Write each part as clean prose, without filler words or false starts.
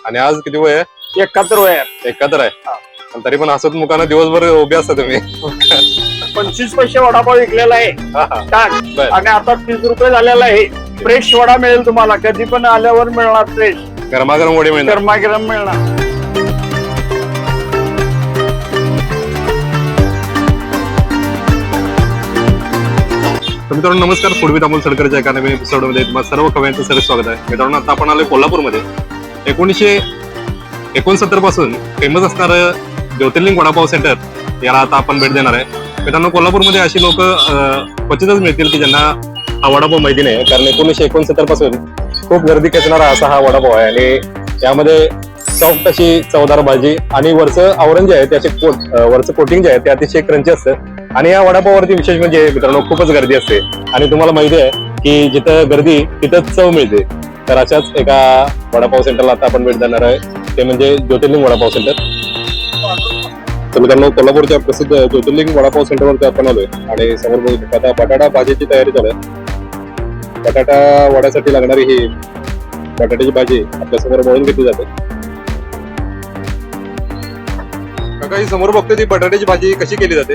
आणि आज किती वय आहे? 71 वय आहे. 71 आहे. पण तरी पण हसत मुखानं दिवसभर उभे असता तुम्ही. 25 पैसे वडापाव विकलेला आहे हा, हा. टाक. बर. आणि आता 30 रुपये झालेला आहे. फ्रेश वडा मिळेल तुम्हाला, कधी पण आल्यावर मिळणार. फ्रेश गरमागरम वडे मिळणार. गरमागरम मिळणार. तर मित्रांनो नमस्कार. फूड विथ अमोल सडकरच्या एका नवीन एपिसोडमध्ये तुम्हाला सर्व कव्यांचं सर्व स्वागत आहे. मित्रांनो आता आपण आलोय कोल्हापूरमध्ये. 1969 पासून फेमस असणारं ज्योतिर्लिंग वडापाव सेंटर याला आता आपण भेट देणार आहे. मित्रांनो कोल्हापूरमध्ये अशी लोक क्वचितच मिळतील की ज्यांना हा वडापाव माहिती नाही, कारण 1969 पासून खूप गर्दी खेचणारा असा हा वडापाव आहे. आणि यामध्ये सॉफ्ट अशी चवदार भाजी आणि वरचं आवरण जे आहे त्याचे वरचं कोटिंग जे आहे ते अतिशय क्रंची असतं. आणि या वडापाववरती विशेष म्हणजे मित्रांनो खूपच गर्दी असते. आणि तुम्हाला माहिती आहे की जिथं गर्दी तिथंच चव मिळते. तर अशाच एका वडापाव सेंटरला आता आपण भेट देणार आहे, ते म्हणजे ज्योतिर्लिंग वडापाव सेंटर. तर मित्रांनो कोल्हापूरच्या प्रसिद्ध ज्योतिर्लिंग वडापाव सेंटरवरती आपण आलोय आणि समोर बघू आता बटाटा भाजीची तयारी चालू आहे. बटाटा वड्यासाठी लागणारी ही बटाट्याची भाजी आपल्या समोर मळून घेतली जाते. काही समोर बघतोय ती बटाट्याची भाजी कशी केली जाते.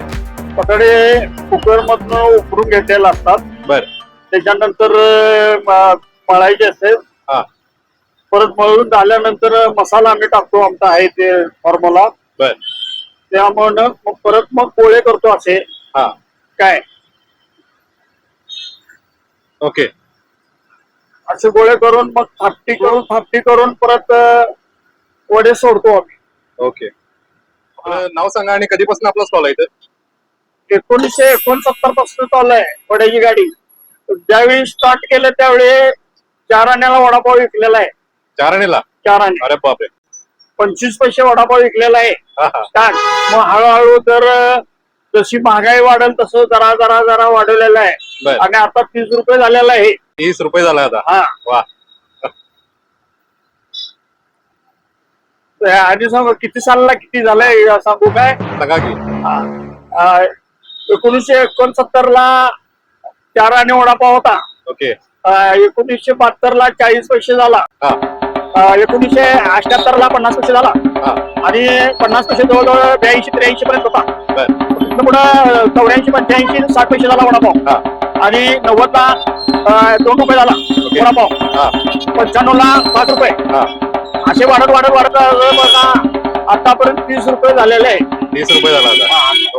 बटाटे कुकर मधनं उकरून घेतलेले असतात. बर. त्याच्यानंतर मळायचे असते. हा. परत मळून झाल्यानंतर मसाला आम्ही टाकतो, आमचा आहे ते फॉर्म्युला. बर. त्यामुळे मग परत मग गोळे करतो असे. हा. काय ओके. असे गोळे करून मग थापटी करून परत वडे सोडतो आम्ही. ओके. नाव सांगा आणि कधीपासून आपला स्टॉल आहे इथं. 1969 पासून चालू आहे वड्याची गाडी. ज्यावेळी स्टार्ट केलं त्यावेळी 4 आण्याला वडापाव विकलेला आहे. 4 आण्याला? 4 आणे. अरे बापरे. 25 पैसे वडापाव विकलेला आहे. हा, हा. टाक. मग हळूहळू जशी महागाई वाढेल तसं जरा जरा जरा वाढवलेलं आहे. बर. आणि आता 30 रुपये झालेला आहे. 30 रुपये झाला आता. हा. वा. आधी सांगू किती सालला किती झालंय सांगू काय. सांगा की. 1969 ला 4 आणे वडापाव होता. ओके. 1972 ला 40 पैसे झाला. हा. 1978 ला 50 पैसे झाला. हा. आणि 50 पैसे जवळजवळ 82-83 पर्यंत होता. बर. पुढं 84-85 60 पैसे झाला वडापाव. हा. आणि 90 ला 2 रुपये झाला ओके. वडापाव. हा. 95 ला 5 रुपये. हा. असे वाढत वाढत वाढत बघा आतापर्यंत 30 रुपये झालेले आहे. 30 रुपये झाला आता.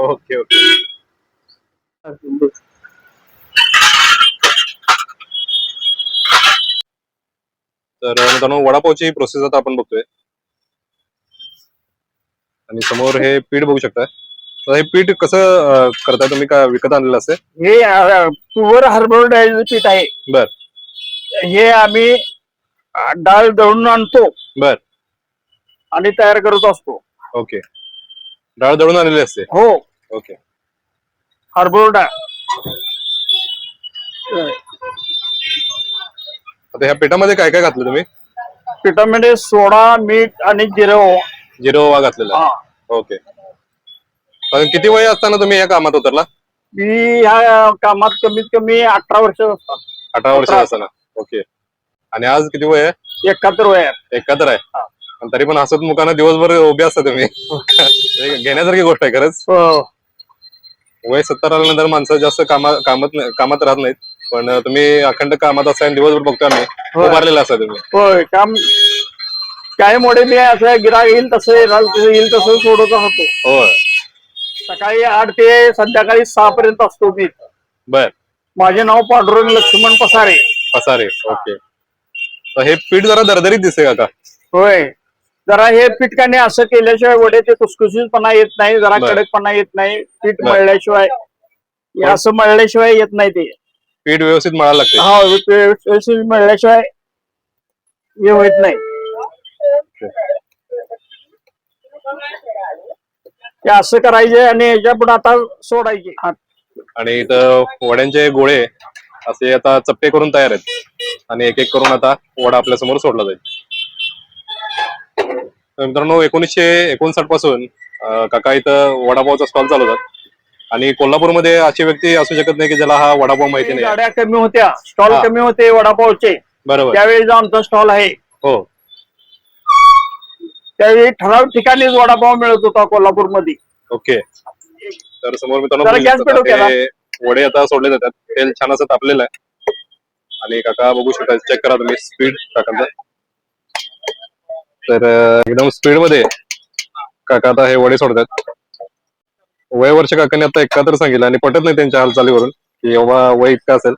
Okay okay. तर मित्रांनो वडापावची प्रोसेस आता आपण बघतोय. आणि समोर हे पीठ बघू शकता. तर हे पीठ कसं करताय तुम्ही, का विकत आणलेलं असते? हे तुवर हरभरा डाळीचं पीठ आहे. बर. हे आम्ही डाळ दळून आणतो. बर. आणि तयार करत असतो. ओके. डाळ दळून आणलेली असते. हो. ओके. हरभरा डाळ. आता ह्या पिठामध्ये काय काय घातलं तुम्ही? पिठामध्ये सोडा, मीठ आणि जिरं. जिरं ओवा घातलेला. हा. ओके. पण किती वय असताना तुम्ही या कामात उतरला? मी ह्या कामात कमीत कमी 18 वर्ष असतात. 18 वर्ष असताना. ओके. आणि आज किती वय आहे? 71 वय आहे. 71 आहे. हा. पण तरी पण हसत मुखानं दिवसभर उभे असता तुम्ही. हे घेण्यासारखी गोष्ट आहे खरंच. वय 70 आल्यानंतर माणसं जास्त कामात राहत नाहीत. पण तुम्ही अखंड कामात असता दिवसभर बघतो आम्ही उभारलेला असता तुम्ही. होय. काम काय मोडे मी असं गिराक येईल तसं येईल तसं सोडत होतो. होय. सकाळी 8 ते संध्याकाळी 6 पर्यंत असतो मी. बर. माझे नाव पांडुरंग लक्ष्मण पसारे. पसारे. ओके. तर हे पीठ जरा दरदरीत दिसते काका. होय. जरा हे पीठकाने असं केल्याशिवाय वड्याचे कुसकुशीतपणा येत नाही, जरा बर. कडकपणा येत नाही. पीठ बर. मळल्याशिवाय असं मळल्याशिवाय येत नाही ते. पीठ व्यवस्थित मळायला लागते. हा. व्यवस्थित मळल्याशिवाय हे होत नाही. ते असं करायचे आणि ह्याच्या पुढे आता सोडायचे. आणि इथं वड्यांचे गोळे असे आता चपटे करून तयार आहेत. आणि एक एक करून आता वडा आपल्या समोर सोडला जाईल. मित्रांनो 1959 पासून काका इथं वडापावचा स्टॉल चालवतात. आणि कोल्हापूरमध्ये अशी व्यक्ती असू शकत नाही की ज्याला हा वडापाव माहिती नाही. गाड्या कमी होत्या, स्टॉल हा. कमी होते वडापावचे. बरोबर. त्यावेळी जो आमचा स्टॉल आहे. हो. त्यावेळी ठराविक ठिकाणीच वडापाव मिळत होता कोल्हापूरमध्ये. ओके. तर समोर मित्रांनो जरा बघू गॅस शकता, पेटव केला. हे वडे आता सोडले जातात. तेल छान असं तापलेलं आहे आणि काका बघू शकता, चेक करा तुम्ही स्पीड काकांचा. तर एकदम स्पीड मध्ये काका आता हे वडे सोडतात. वय वर्ष काकांनी आता 71 सांगितलं आणि पटत नाही त्यांच्या हालचालीवरून की एवढा वय इतकं असेल.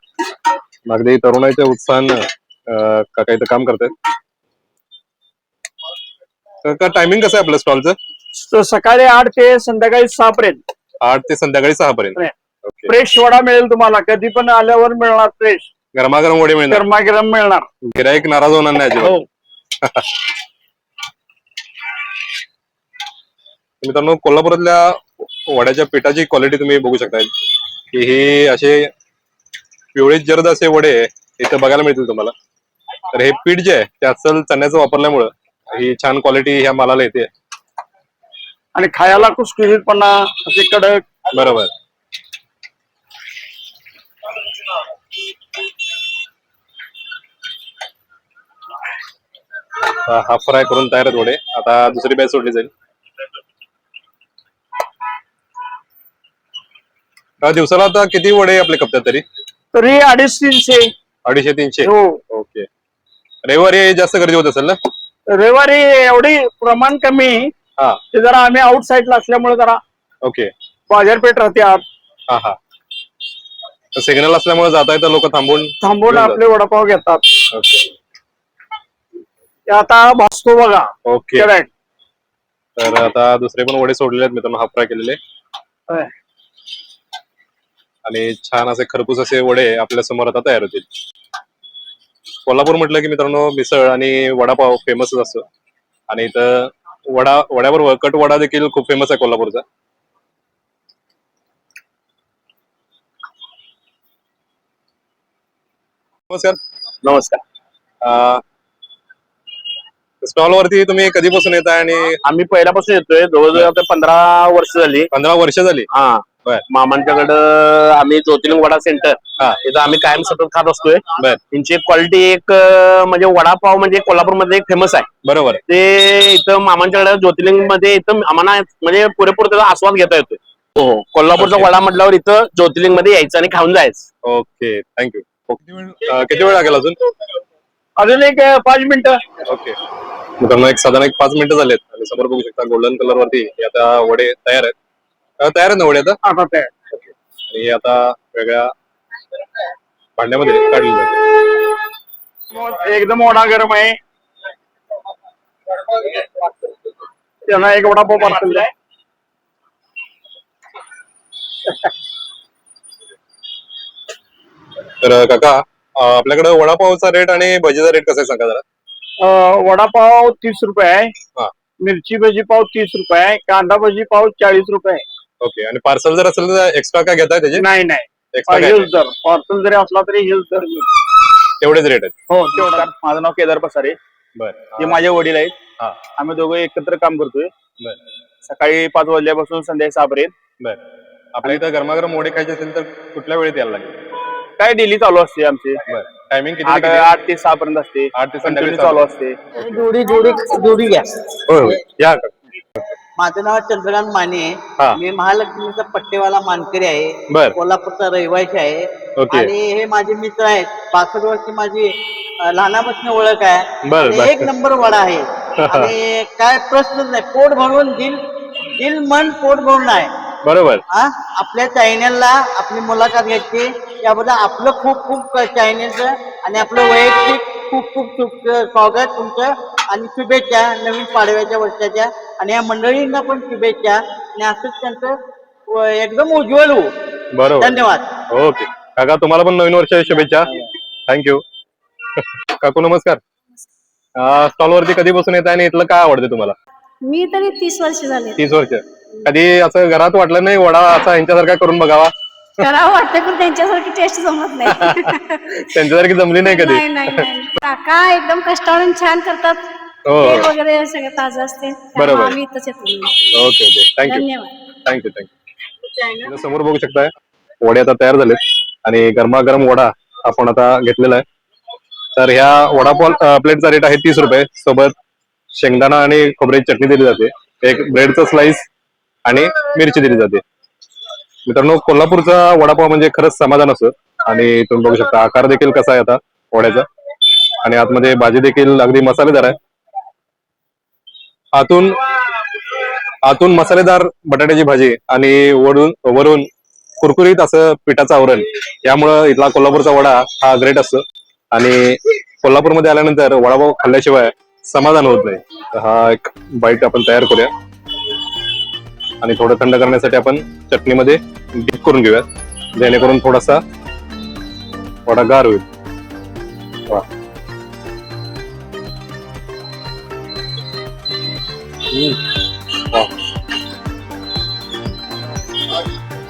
अगदी तरुणाईच्या उत्साहानं काका इथं काम करतात. काका टायमिंग कसं आहे आपल्या स्टॉलचं? तर सकाळी 8 ते संध्याकाळी 6 पर्यंत 8 ते संध्याकाळी 6 पर्यंत. ओके. फ्रेश वडा मिळेल तुम्हाला, कधी पण आल्यावर मिळणार. फ्रेश गरमागरम वडे मिळणार, गरमागरम मिळणार. गिराईक नाराज होणार नाही अजिबात. हो. मित्रांनो कोल्हापुरातल्या वड्याच्या पिठाची क्वालिटी तुम्ही बघू शकता की हे असे पिवळे जर्द असे वडे इथं बघायला मिळतील तुम्हाला. तर हे पीठ जे आहे ते अस्सल चण्याचं वापरल्यामुळं ही छान क्वालिटी ह्या मालाला येते. आणि खायला कुसकुशीतपणा असे कडक. बरोबर. हाफ फ्राय करून तयार आहेत वडे. आता दुसरी बॅच सोडली जाईल. दिवसाला आता किती वडे आपले खपतात तरी? तरी 250-300. 250-300. हो. ओके. रविवारी जास्त गर्दी होत असेल ना? रविवारी एवढी प्रमाण कमी. हा. ते जरा आम्ही आउट साईडला असल्यामुळे जरा ओके. बाजारपेठ राहते आत. हा हा. सिग्नल असल्यामुळे जाता येतं, लोक थांबून आपले वडापाव घेतात. ओके. ते आता भासतो बघा. ओके. करेक्ट. तर आता दुसरे पण वडे सोडलेले आहेत मित्रांनो, हाफ फ्राय केलेले. आणि छान असे खरपूस असे वडे आपल्या समोर आता तयार होतील. कोल्हापूर म्हटलं की मित्रांनो मिसळ आणि वडापाव फेमसच असतो. आणि इथं वड्याबरोबर कट वडा देखील खूप फेमस आहे कोल्हापूरचा. नमस्कार. नमस्कार. स्टॉल वरती तुम्ही कधीपासून येताय? आणि आम्ही पहिल्यापासून येतोय, जवळजवळ आता 15 वर्ष झाली. 15 वर्ष झाली. हा. बर. मामांच्याकडं आम्ही ज्योतिर्लिंग वडा सेंटर, हा. इथं आम्ही कायम सतत खात असतोय. बर. त्यांची क्वालिटी एक म्हणजे वडापाव म्हणजे कोल्हापूरमध्ये एक फेमस आहे. बरोबर. ते इथं मामांच्याकडे ज्योतिर्लिंग मध्ये इथं आम्हाला म्हणजे पुरेपूर त्याचा आस्वाद घेता येतोय. हो. कोल्हापूरचा Okay. वडा म्हटल्यावर इथं ज्योतिर्लिंग मध्ये यायचं आणि खाऊन जायचं. ओके. थँक्यू. किती वेळ लागेल अजून? अजून एक 5 मिनिटं. ओके. मित्रांनो एक साधारण 5 मिनिटं झालेत आणि समोर बघू शकता गोल्डन कलर वरती हे आता वडे तयार आहेत. तयार आहेत ना वडे आता? आता ते ओके. आणि हे आता वेगळ्या भांड्यामध्ये काढले जाते. एकदम वडा गरम आहे. त्यांना एक वडापाव पार्सल द्या. तर काका आपल्याकडे वडापावचा रेट आणि भजीचा रेट कसा आहे सांगा जरा. वडापाव 30 रुपये आहे. हा. मिरची भजी पाव 30 रुपये आहे. कांदा भजी पाव 40 रुपये आहे. ओके. आणि पार्सल जर असेल तर एक्स्ट्रा काय घेताय त्याचे? नाही एक्स्ट्रा काय? हेच दर. पार्सल जरी असला तरी हेच दर. तेवढेच रेट आहेत? हो तेवढा. माझं नाव केदार पसारे. बर. हे माझे वडील आहेत. हा. आम्ही दोघं एकत्र काम करतोय. बर. सकाळी 5 वाजल्यापासून संध्याकाळी 6 पर्यंत. बर. आपल्या इथं गरमागरम वडे खायचे असेल तर कुठल्या वेळेत यायला लागेल? काय डेली चालू असते आमची. बर. टायमिंग किती? 8 ते 6 पर्यंत असते. 8 ते संध्याकाळी Continue चालू असते. जोडी घ्या. होय या काका. माझं नाव चंद्रकांत माने हा. आहे. मी महालक्ष्मीचा पट्टेवाला मानकरी आहे. बर. कोल्हापूरचा रहिवासी आहे. ओके. आणि हे माझे मित्र आहेत. 65 वर्षी माझी लहानापासून ओळख आहे. बर, आणि बर. एक नंबर वडा आहे. आणि काय प्रश्नच नाही. पोट भरून दिल मन पोट भरून आहे. बरोबर. आपल्या चॅनेलला आपली मुलाखत घ्यायची याबद्दल आपलं खूप खूप चॅनेलचं आणि आपलं वैयक्तिक खूप खूप स्वागत तुमचं आणि शुभेच्छा नवीन पाडव्याच्या वर्षाच्या. आणि या मंडळींना पण शुभेच्छा आणि असंच त्यांचं एकदम उज्ज्वल होऊ. बरोबर. धन्यवाद. ओके काका, तुम्हाला पण नवीन वर्ष शुभेच्छा. थँक्यू. काकू नमस्कार. स्टॉल वरती कधी बसून येत आहे आणि इथलं काय आवडतं तुम्हाला? मी तरी 30 वर्ष झाले. 30 वर्ष. कधी असं घरात वाटलं नाही वडा असा यांच्यासारखा करून बघावा? करावं वाटतं पण त्यांच्यासारखी टेस्ट जमत नाही. त्यांच्यासारखी जमली नाही कधी? नाही. काका एकदम कष्टाळून छान करतात. हो. तेल वगैरे सगळं ताजं असते. बरोबर. आम्ही इथंच येतो. Okay thank you. धन्यवाद. थँक्यू. समोर बघू शकताय वडे आता तयार झालेत आणि गरमागरम वडा आपण आता घेतलेला आहे. तर ह्या वडापाव प्लेटचा रेट आहे 30 रुपये. सोबत शेंगदाणा आणि खोबऱ्याची चटणी दिली जाते, एक ब्रेडचं स्लाइस आणि मिरची दिली जाते. मित्रांनो, कोल्हापूरचा वडापाव म्हणजे खरंच समाधान असतं. आणि तुम्ही बघू शकता आकार देखील कसा आहे आता वड्याचा, आणि आतमध्ये भाजी देखील अगदी मसालेदार आहे. आतून मसालेदार बटाट्याची भाजी आणि वरून कुरकुरीत असं पिठाचं आवरण, यामुळं इथला कोल्हापूरचा वडा हा ग्रेट असतो. आणि कोल्हापूरमध्ये आल्यानंतर वडापाव खाल्ल्याशिवाय समाधान होत नाही. तर हा एक बाईट आपण तयार करूया आणि थोडं थंड करण्यासाठी आपण चटणीमध्ये डीप करून घेऊया, जेणेकरून थोडासा वडा गार होईल. वा. वा.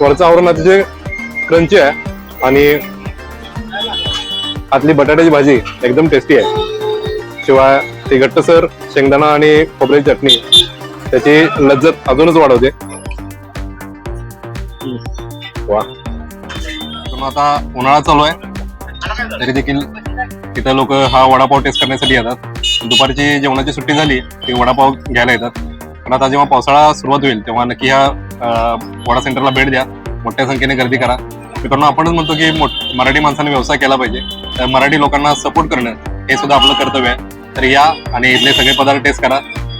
वरचं आवरण अतिशय क्रंची आहे आणि आतली बटाट्याची भाजी एकदम टेस्टी आहे. शिवाय ती घट्टसर शेंगदाणा आणि खोबऱ्याची चटणी त्याची लज्जत अजूनच वाढवते. वा. आता उन्हाळा चालू आहे तरी देखील तिथं लोक हा वडापाव टेस्ट करण्यासाठी येतात. दुपारची जेवणाची सुट्टी झाली की वडापाव घ्यायला येतात. पण आता जेव्हा पावसाळा सुरुवात होईल तेव्हा नक्की ह्या वडा सेंटरला भेट द्या, मोठ्या संख्येने गर्दी करा. मित्रांनो, आपणच म्हणतो की मराठी माणसाने व्यवसाय केला पाहिजे, तर मराठी लोकांना सपोर्ट करणं हे सुद्धा आपलं कर्तव्य आहे. तर या आणि इथले सगळे पदार्थ टेस्ट करा.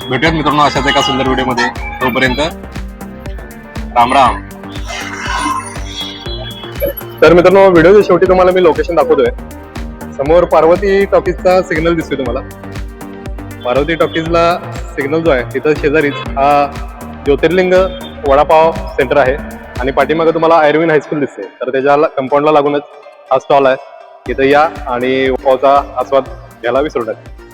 भेटूयात मित्रांनो अशाच एका सुंदर व्हिडिओमध्ये. तोपर्यंत राम राम. तर मित्रांनो, व्हिडिओच्या शेवटी तुम्हाला मी लोकेशन दाखवतोय. समोर पार्वती टॉकीजचा सिग्नल दिसतोय तुम्हाला. पार्वती टॉकीजला सिग्नल जो आहे तिथं शेजारीच हा ज्योतिर्लिंग वडापाव सेंटर आहे आणि पाठीमागे तुम्हाला आयर्विन हायस्कूल दिसते. तर त्याच्या कंपाऊंडला लागूनच हा स्टॉल आहे. तिथं या आणि वडापावचा आस्वाद घ्यायला विसरू नका.